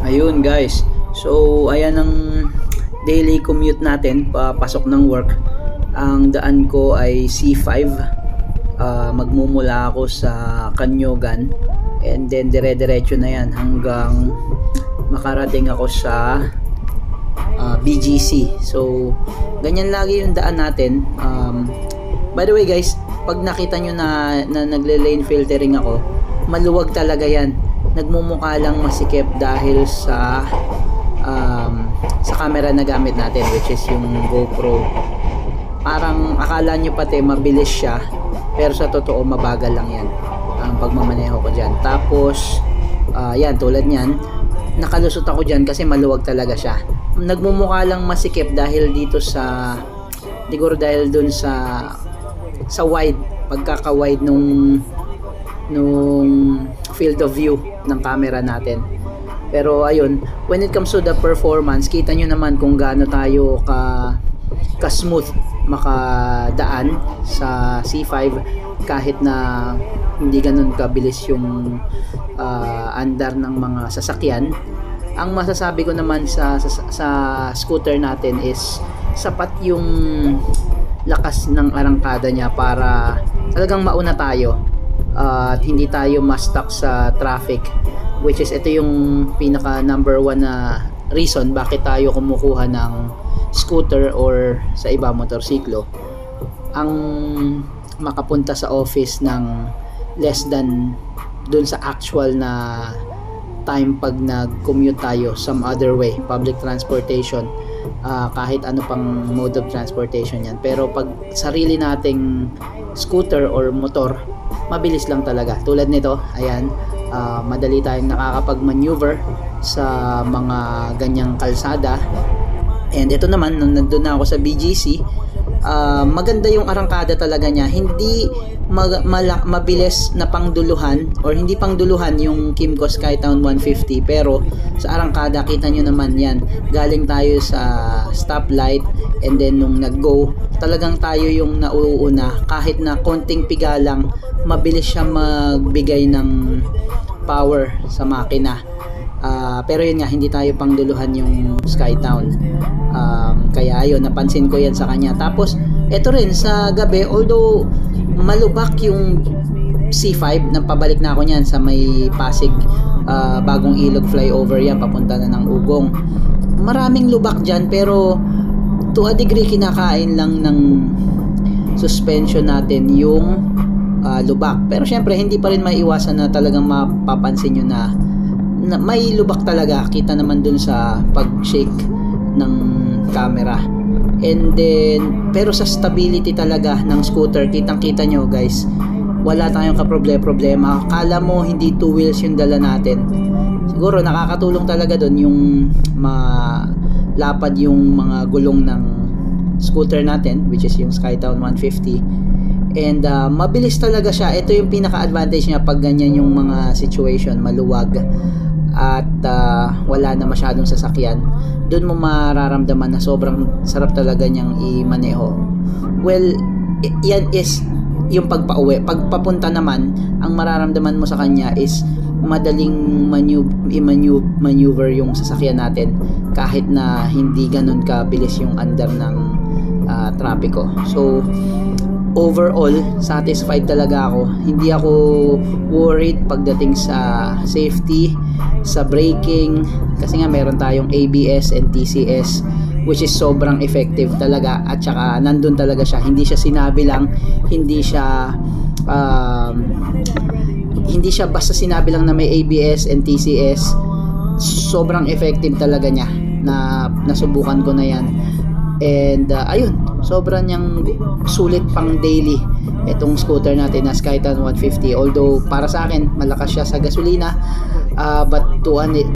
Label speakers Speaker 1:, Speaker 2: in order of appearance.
Speaker 1: Ayun guys, so ayan ang daily commute natin papasok ng work. Ang daan ko ay C5. Magmumula ako sa Kanyogan and then dire-diretso na yan hanggang makarating ako sa BGC. So ganyan lagi yung daan natin. By the way guys, pag nakita nyo na nagle-lane filtering ako, maluwag talaga yan. Nagmumukha lang masikip dahil sa camera na gamit natin, which is yung GoPro. Parang akala nyo pati mabilis siya, pero sa totoo mabagal lang yan ang pagmamaneho ko dyan. Tapos yan, tulad nyan, nakalusot ako dyan kasi maluwag talaga siya. Nagmumukha lang masikip dahil dito sa, siguro dahil dun sa wide, pagkaka-wide nung field of view ng camera natin. Pero ayun, when it comes to the performance, kita nyo naman kung gaano tayo ka smooth makadaan sa C5 kahit na hindi ganun kabilis yung andar ng mga sasakyan. Ang masasabi ko naman sa scooter natin is sapat yung lakas ng arangkada niya para talagang mauna tayo at hindi tayo ma-stuck sa traffic, which is ito yung pinaka number one na reason bakit tayo kumukuha ng scooter or sa iba motorsiklo. Ang makapunta sa office ng less than dun sa actual na time pag nag-commute tayo some other way, public transportation, kahit ano pang mode of transportation yan. Pero pag sarili nating scooter or motor, mabilis lang talaga. Tulad nito, ayan, madali tayong nakakapag-maneuver sa mga ganyang kalsada. And ito naman, nung nandun na ako sa BGC, maganda yung arangkada talaga niya. Hindi mabilis na pangduluhan or hindi pangduluhan yung Kymco Skytown 150, pero sa arangkada kita nyo naman yan, galing tayo sa stoplight and then nung nag-go, talagang tayo yung nauuna. Kahit na konting piga lang, mabilis siya magbigay ng power sa makina. Pero yun nga, hindi tayo pangduluhan yung Skytown. Kaya ayun, napansin ko yan sa kanya. Tapos eto rin sa gabi, although malubak yung C5, napabalik na ako niyan sa may Pasig, bagong ilog flyover yan, papunta na ng Ugong. Maraming lubak dyan, pero to a degree kinakain lang ng suspension natin yung lubak. Pero syempre hindi pa rin maiiwasan na talagang mapapansin nyo na may lubak talaga. Kita naman dun sa pag-shake ng camera. And then, pero sa stability talaga ng scooter, kitang-kita nyo guys, wala tayong problema. Kala mo hindi two wheels yung dala natin. Siguro nakakatulong talaga dun yung malapad yung mga gulong ng scooter natin, which is yung Skytown 150. And mabilis talaga siya. Ito yung pinaka-advantage niya pag ganyan yung mga situation, maluwag at wala na masyadong sasakyan. Doon mo mararamdaman na sobrang sarap talaga niyang i-maneho. Well, yan is yung pagpa-uwi. Pagpapunta naman, ang mararamdaman mo sa kanya is madaling i-maneuver yung sasakyan natin kahit na hindi ganun kabilis yung andar ng trapiko. So overall, satisfied talaga ako. Hindi ako worried pagdating sa safety, sa braking, kasi nga meron tayong ABS and TCS, which is sobrang effective talaga. At saka nandun talaga siya, hindi siya sinabi lang, hindi siya basta sinabi lang na may ABS and TCS. Sobrang effective talaga niya, na nasubukan ko na yan. And ayun, sobrang niyang sulit pang daily itong scooter natin na Skytown 150. Although para sa akin malakas siya sa gasolina, but